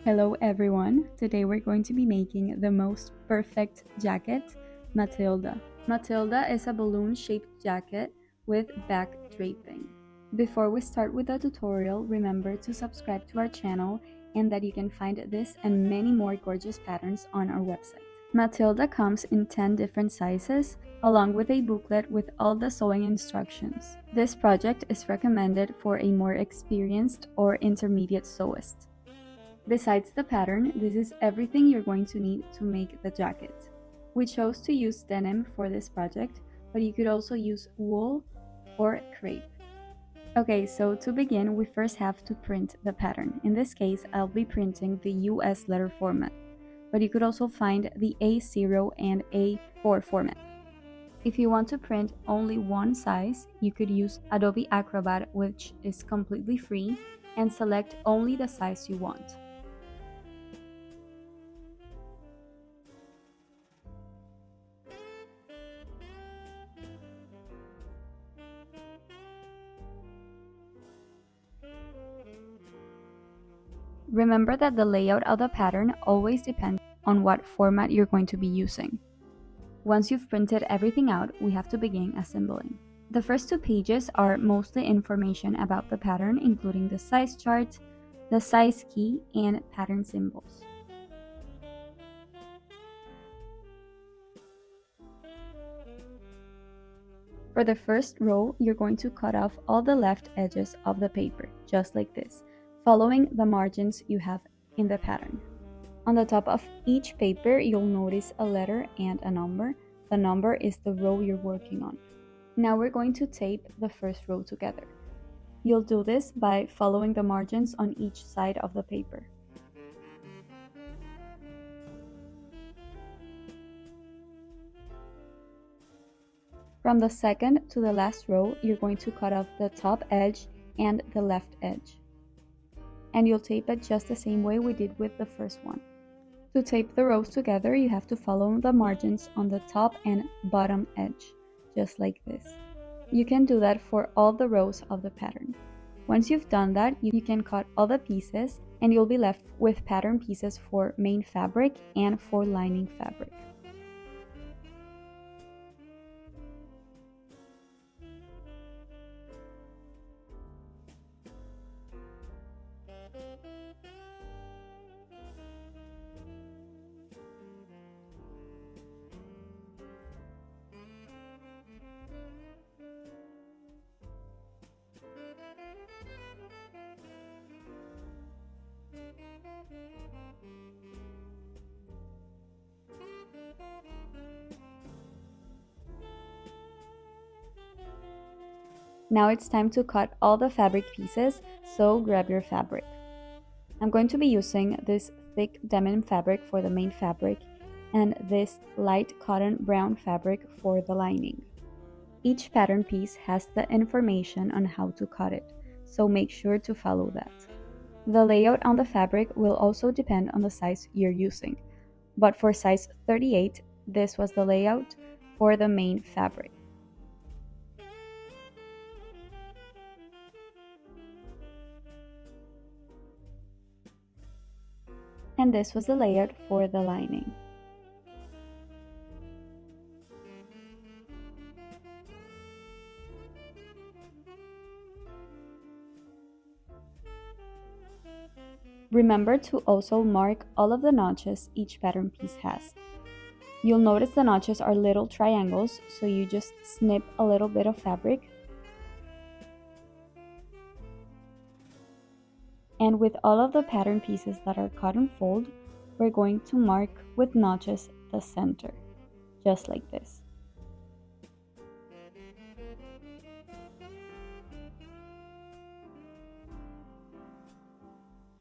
Hello everyone, today we're going to be making the most perfect jacket, Matilda. Matilda is a balloon-shaped jacket with back draping. Before we start with the tutorial, remember to subscribe to our channel and that you can find this and many more gorgeous patterns on our website. Matilda comes in 10 different sizes, along with a booklet with all the sewing instructions. This project is recommended for a more experienced or intermediate sewist. Besides the pattern, this is everything you're going to need to make the jacket. We chose to use denim for this project, but you could also use wool or crepe. Okay, so to begin, we first have to print the pattern. In this case, I'll be printing the US letter format, but you could also find the A0 and A4 format. If you want to print only one size, you could use Adobe Acrobat, which is completely free, and select only the size you want. Remember that the layout of the pattern always depends on what format you're going to be using. Once you've printed everything out, we have to begin assembling. The first 2 pages are mostly information about the pattern, including the size chart, the size key, and pattern symbols. For the first row, you're going to cut off all the left edges of the paper, just like this, following the margins you have in the pattern. On the top of each paper, you'll notice a letter and a number. The number is the row you're working on. Now we're going to tape the first row together. You'll do this by following the margins on each side of the paper. From the second to the last row, you're going to cut off the top edge and the left edge. And you'll tape it just the same way we did with the first one. To tape the rows together, you have to follow the margins on the top and bottom edge, just like this. You can do that for all the rows of the pattern. Once you've done that, you can cut all the pieces and you'll be left with pattern pieces for main fabric and for lining fabric. Now it's time to cut all the fabric pieces, so grab your fabric. I'm going to be using this thick denim fabric for the main fabric and this light cotton brown fabric for the lining. Each pattern piece has the information on how to cut it, so make sure to follow that. The layout on the fabric will also depend on the size you're using, but for size 38, this was the layout for the main fabric. And this was the layout for the lining. Remember to also mark all of the notches each pattern piece has. You'll notice the notches are little triangles, so you just snip a little bit of fabric. And with all of the pattern pieces that are cut and fold, we're going to mark with notches the center, just like this.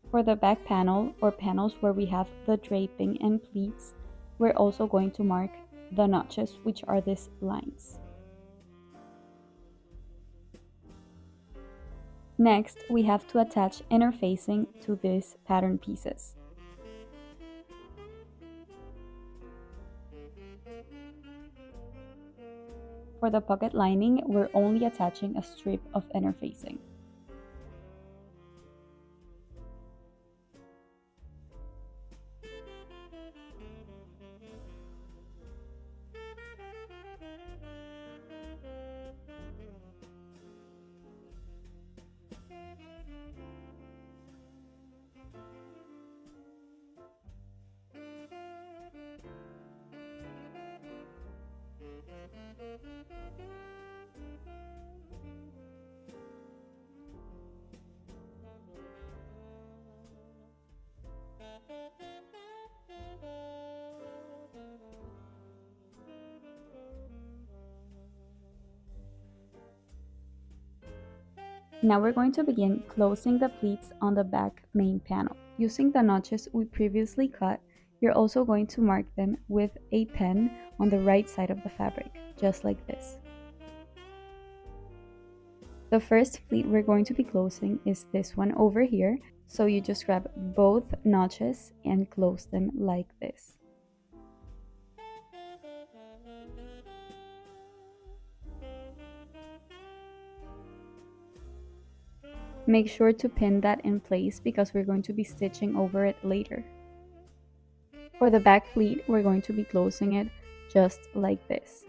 For the back panel, or panels where we have the draping and pleats, we're also going to mark the notches, which are these lines. Next, we have to attach interfacing to these pattern pieces. For the pocket lining, we're only attaching a strip of interfacing. Now we're going to begin closing the pleats on the back main panel. Using the notches we previously cut, you're also going to mark them with a pen on the right side of the fabric, just like this. The first pleat we're going to be closing is this one over here, so you just grab both notches and close them like this. Make sure to pin that in place because we're going to be stitching over it later. For the back pleat, we're going to be closing it just like this.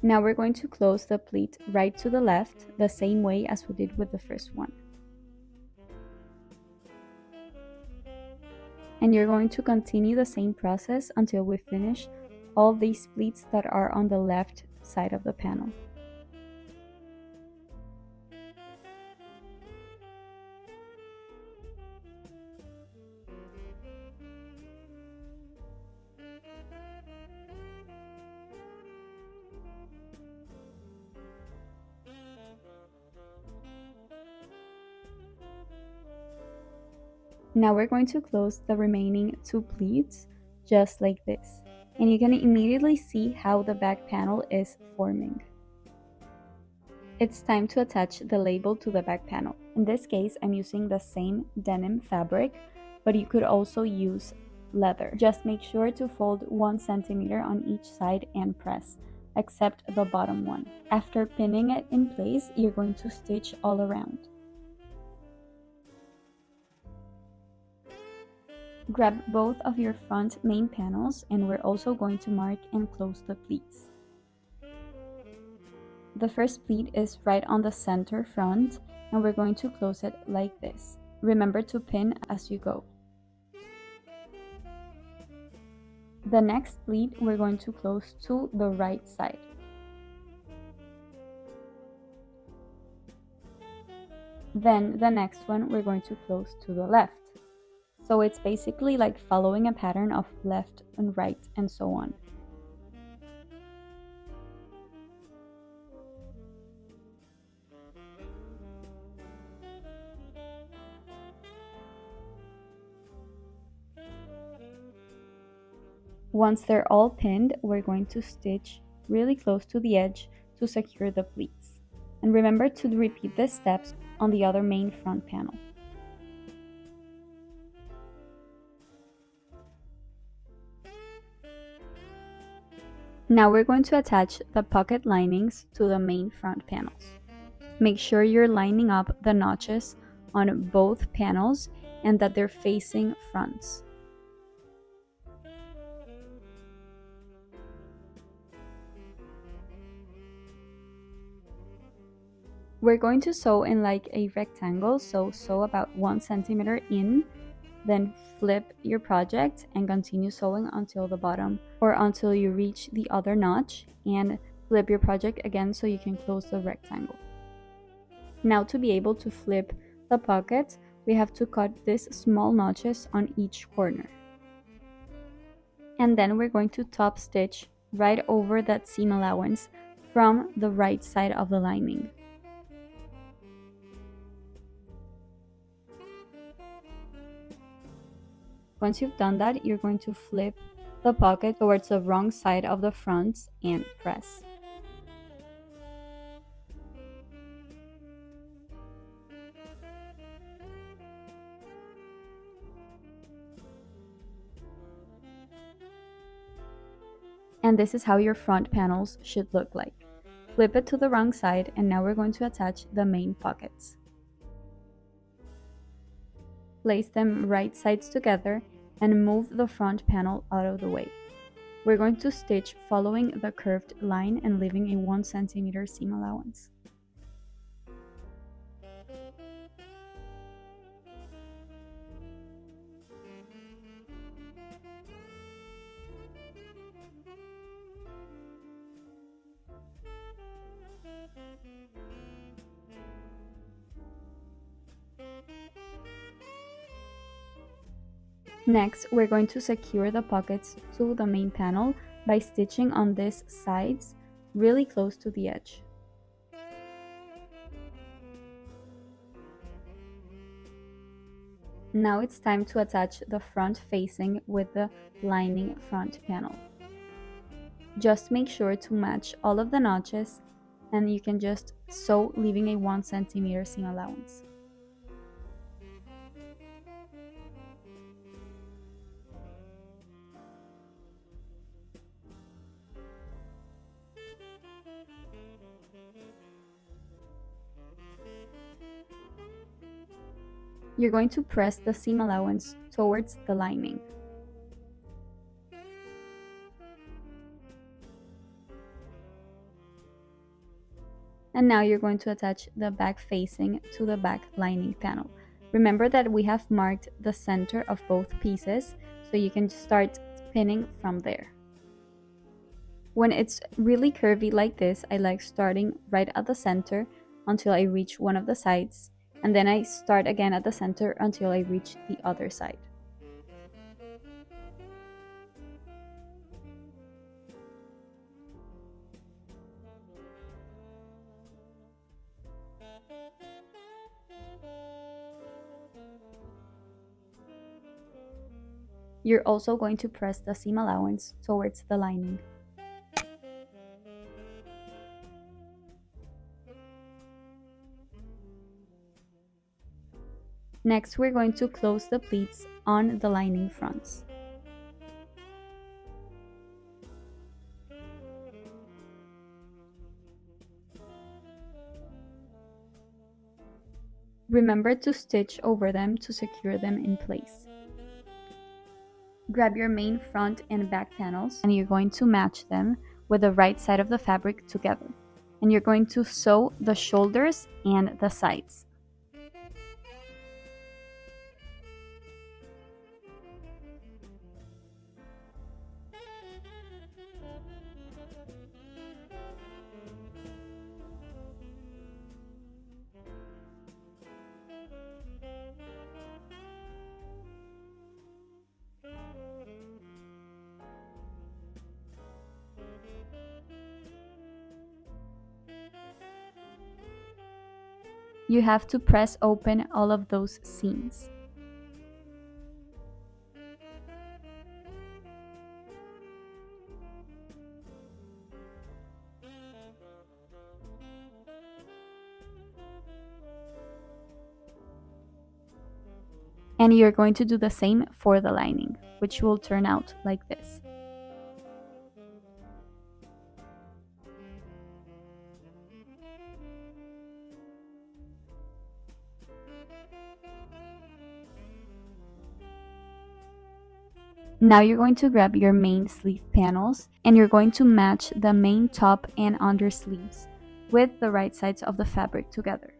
Now we're going to close the pleat right to the left, the same way as we did with the first one. And you're going to continue the same process until we finish all these pleats that are on the left side of the panel. Now we're going to close the remaining two pleats just like this. And you can immediately see how the back panel is forming. It's time to attach the label to the back panel. In this case, I'm using the same denim fabric, but you could also use leather. Just make sure to fold 1 centimeter on each side and press, except the bottom one. After pinning it in place, you're going to stitch all around. Grab both of your front main panels, and we're also going to mark and close the pleats. The first pleat is right on the center front, and we're going to close it like this. Remember to pin as you go. The next pleat we're going to close to the right side. Then the next one we're going to close to the left. So it's basically like following a pattern of left and right and so on. Once they're all pinned, we're going to stitch really close to the edge to secure the pleats. And remember to repeat the steps on the other main front panel. Now we're going to attach the pocket linings to the main front panels. Make sure you're lining up the notches on both panels and that they're facing fronts. We're going to sew in like a rectangle, so sew about 1 centimeter in, then flip your project and continue sewing until the bottom or until you reach the other notch, and flip your project again so you can close the rectangle. Now to be able to flip the pocket, we have to cut these small notches on each corner. And then we're going to top stitch right over that seam allowance from the right side of the lining. Once you've done that, you're going to flip the pocket towards the wrong side of the front and press. And this is how your front panels should look like. Flip it to the wrong side, and now we're going to attach the main pockets. Place them right sides together and move the front panel out of the way. We're going to stitch following the curved line and leaving a 1 centimeter seam allowance. Next, we're going to secure the pockets to the main panel by stitching on these sides really close to the edge. Now it's time to attach the front facing with the lining front panel. Just make sure to match all of the notches, and you can just sew leaving a 1 centimeter seam allowance. You're going to press the seam allowance towards the lining. And now you're going to attach the back facing to the back lining panel. Remember that we have marked the center of both pieces, so you can start pinning from there. When it's really curvy like this, I like starting right at the center until I reach one of the sides, and then I start again at the center until I reach the other side. You're also going to press the seam allowance towards the lining. Next, we're going to close the pleats on the lining fronts. Remember to stitch over them to secure them in place. Grab your main front and back panels, and you're going to match them with the right side of the fabric together. And you're going to sew the shoulders and the sides. You have to press open all of those seams. And you're going to do the same for the lining, which will turn out like this. Now you're going to grab your main sleeve panels, and you're going to match the main top and under sleeves with the right sides of the fabric together.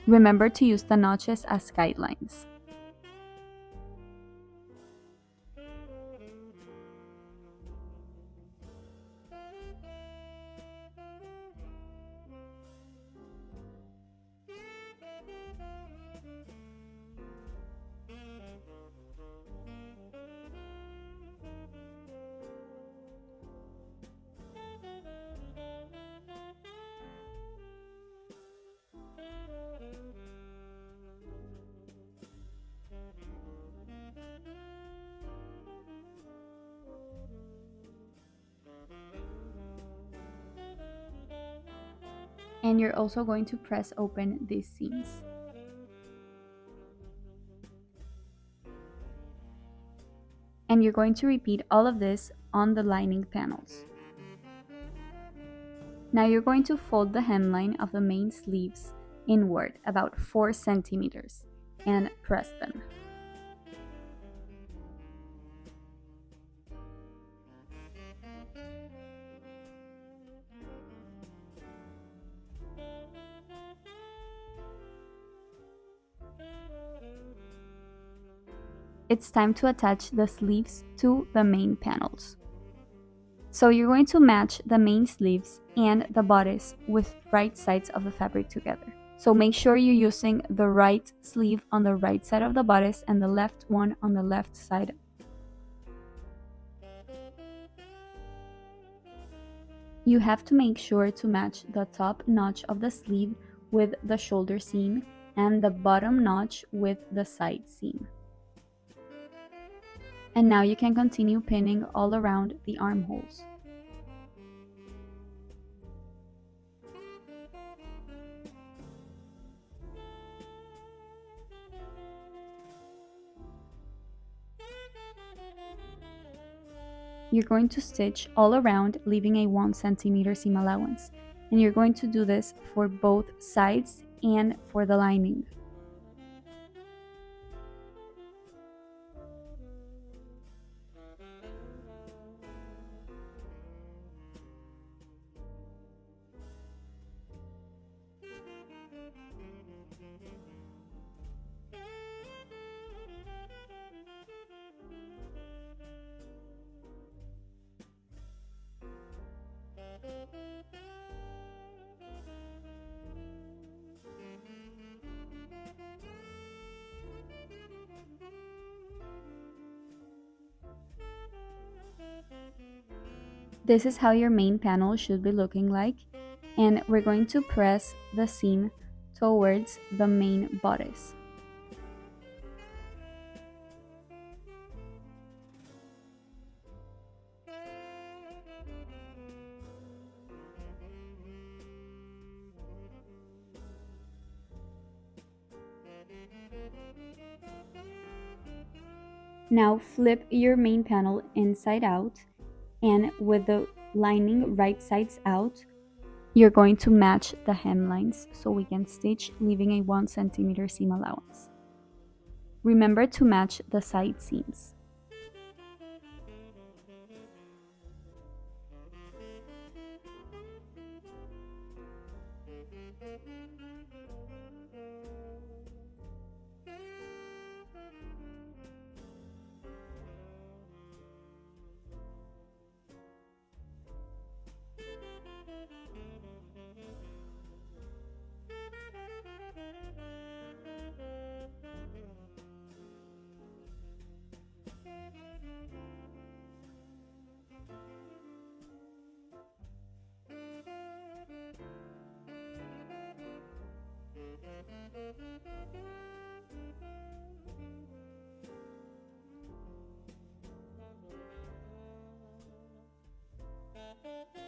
Remember to use the notches as guidelines. And you're also going to press open these seams. And you're going to repeat all of this on the lining panels. Now you're going to fold the hemline of the main sleeves inward about 4 centimeters and press them. It's time to attach the sleeves to the main panels. So you're going to match the main sleeves and the bodice with right sides of the fabric together. So make sure you're using the right sleeve on the right side of the bodice and the left one on the left side. You have to make sure to match the top notch of the sleeve with the shoulder seam and the bottom notch with the side seam. And now you can continue pinning all around the armholes. You're going to stitch all around, leaving a 1 centimeter seam allowance. And you're going to do this for both sides and for the lining. This is how your main panel should be looking like, and we're going to press the seam towards the main bodice. Now flip your main panel inside out, and with the lining right sides out, you're going to match the hemlines so we can stitch, leaving a 1 centimeter seam allowance. Remember to match the side seams.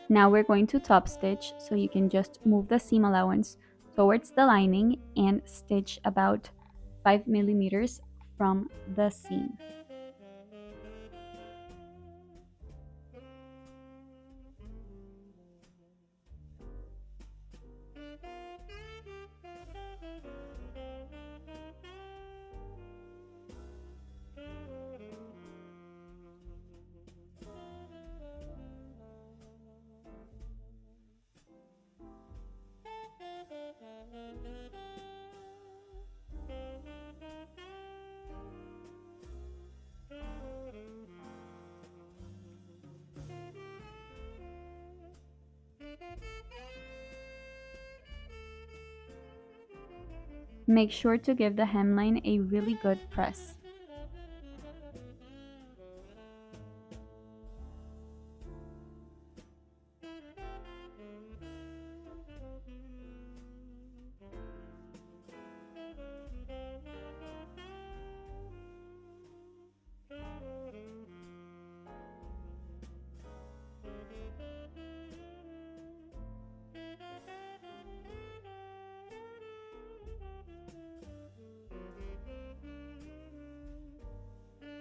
Now we're going to top stitch, so you can just move the seam allowance towards the lining and stitch about 5 millimeters from the seam. Make sure to give the hemline a really good press.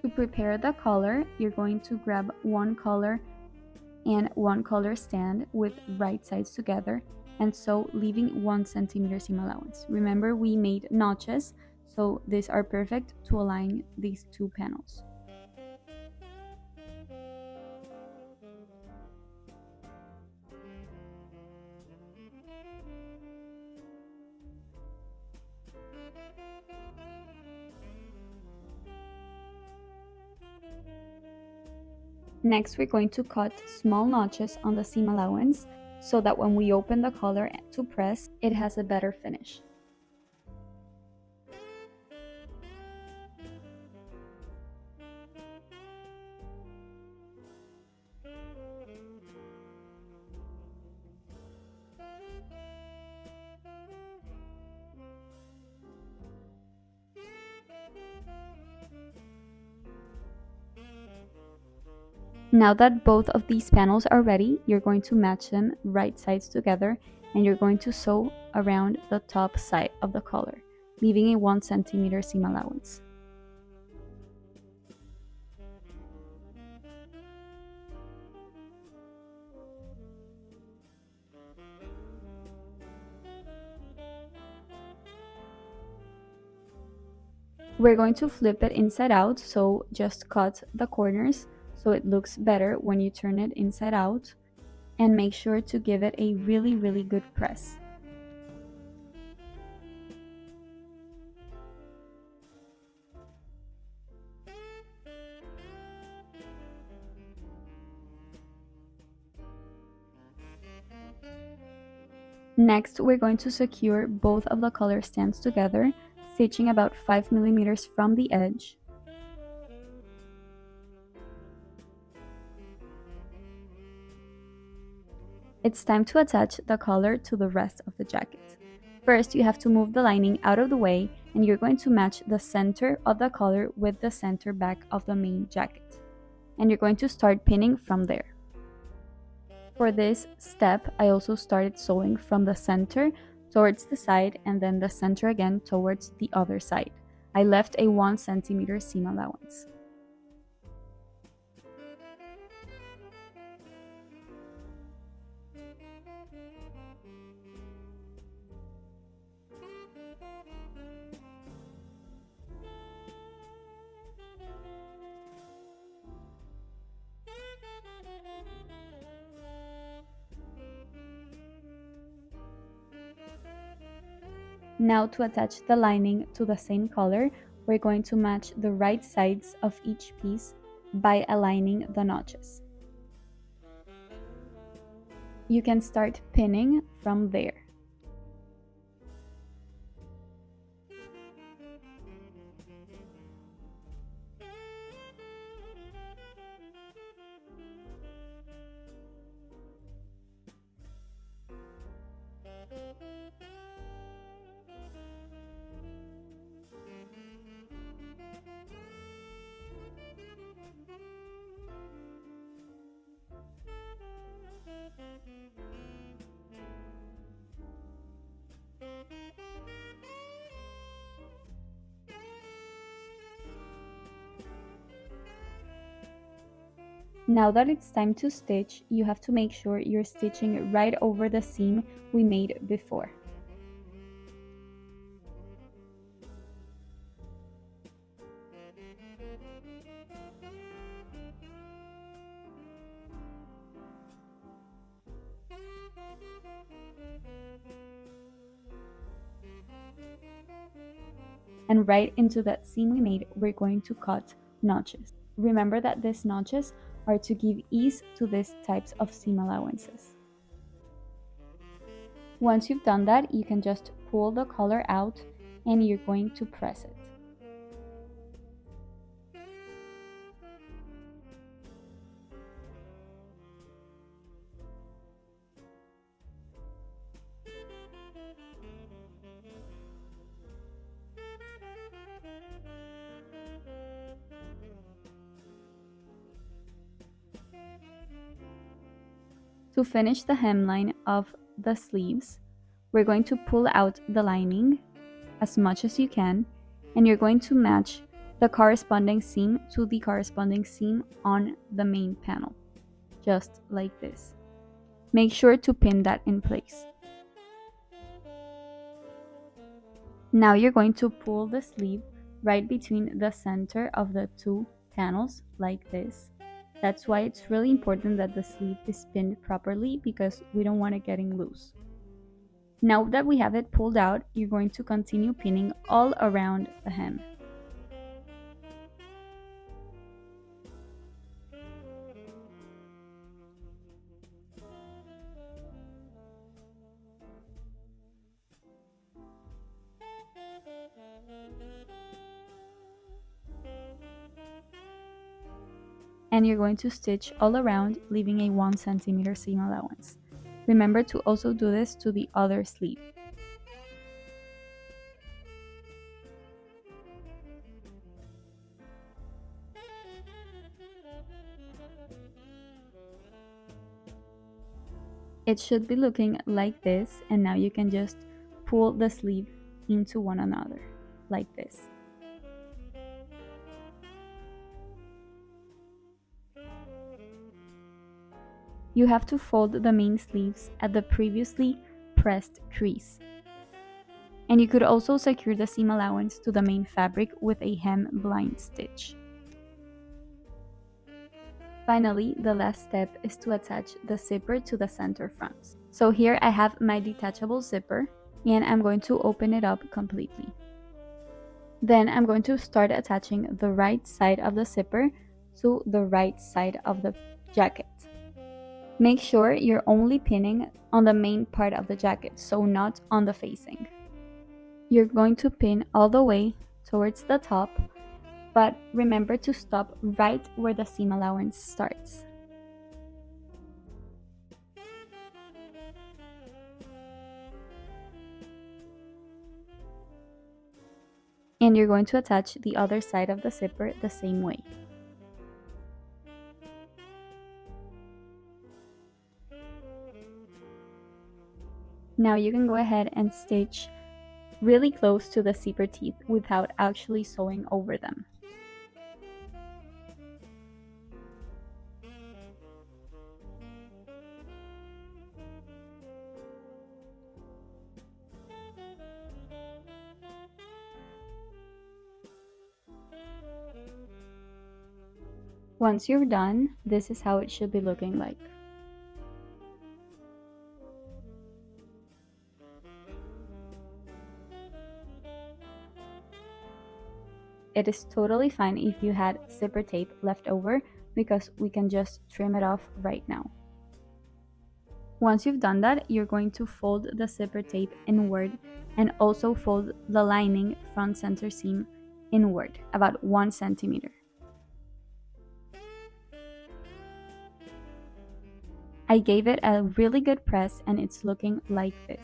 To prepare the collar, you're going to grab one collar and one collar stand with right sides together and sew, leaving 1 centimeter seam allowance. Remember, we made notches, so these are perfect to align these two panels. Next, we're going to cut small notches on the seam allowance so that when we open the collar to press, it has a better finish. Now that both of these panels are ready, you're going to match them right sides together and you're going to sew around the top side of the collar, leaving a 1 centimeter seam allowance. We're going to flip it inside out, so just cut the corners so it looks better when you turn it inside out, and make sure to give it a really good press. Next, we're going to secure both of the collar stands together, stitching about 5 millimeters from the edge. It's time to attach the collar to the rest of the jacket. First, you have to move the lining out of the way, and you're going to match the center of the collar with the center back of the main jacket. And you're going to start pinning from there. For this step, I also started sewing from the center towards the side and then the center again towards the other side. I left a 1 centimeter seam allowance. Now to attach the lining to the same collar, we're going to match the right sides of each piece by aligning the notches. You can start pinning from there. Now that it's time to stitch, you have to make sure you're stitching right over the seam we made before. And right into that seam we made, we're going to cut notches. Remember that these notches are to give ease to these types of seam allowances. Once you've done that, you can just pull the collar out and you're going to press it. To finish the hemline of the sleeves, we're going to pull out the lining as much as you can, and you're going to match the corresponding seam to the corresponding seam on the main panel, just like this. Make sure to pin that in place. Now you're going to pull the sleeve right between the center of the two panels, like this. That's why it's really important that the sleeve is pinned properly, because we don't want it getting loose. Now that we have it pulled out, you're going to continue pinning all around the hem. And you're going to stitch all around, leaving a 1 centimeter seam allowance. Remember to also do this to the other sleeve. It should be looking like this, and now you can just pull the sleeve into one another, like this. You have to fold the main sleeves at the previously pressed crease. And you could also secure the seam allowance to the main fabric with a hem blind stitch. Finally, the last step is to attach the zipper to the center front. So here I have my detachable zipper, and I'm going to open it up completely. Then I'm going to start attaching the right side of the zipper to the right side of the jacket. Make sure you're only pinning on the main part of the jacket, so not on the facing. You're going to pin all the way towards the top, but remember to stop right where the seam allowance starts. And you're going to attach the other side of the zipper the same way. Now you can go ahead and stitch really close to the zipper teeth without actually sewing over them. Once you're done, this is how it should be looking like. It is totally fine if you had zipper tape left over, because we can just trim it off right now. Once you've done that, you're going to fold the zipper tape inward and also fold the lining front center seam inward about 1 centimeter. I gave it a really good press and it's looking like this.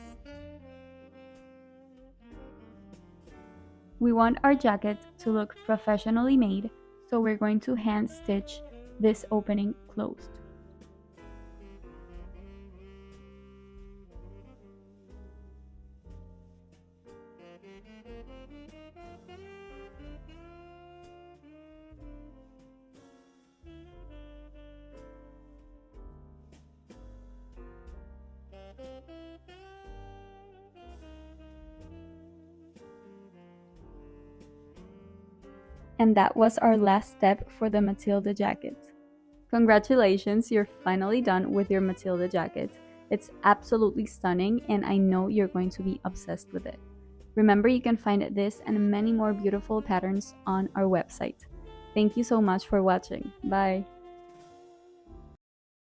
We want our jacket to look professionally made, so we're going to hand stitch this opening closed. And that was our last step for the Matilda jacket. Congratulations, you're finally done with your Matilda jacket. It's absolutely stunning and I know you're going to be obsessed with it. Remember, you can find this and many more beautiful patterns on our website. Thank you so much for watching. Bye!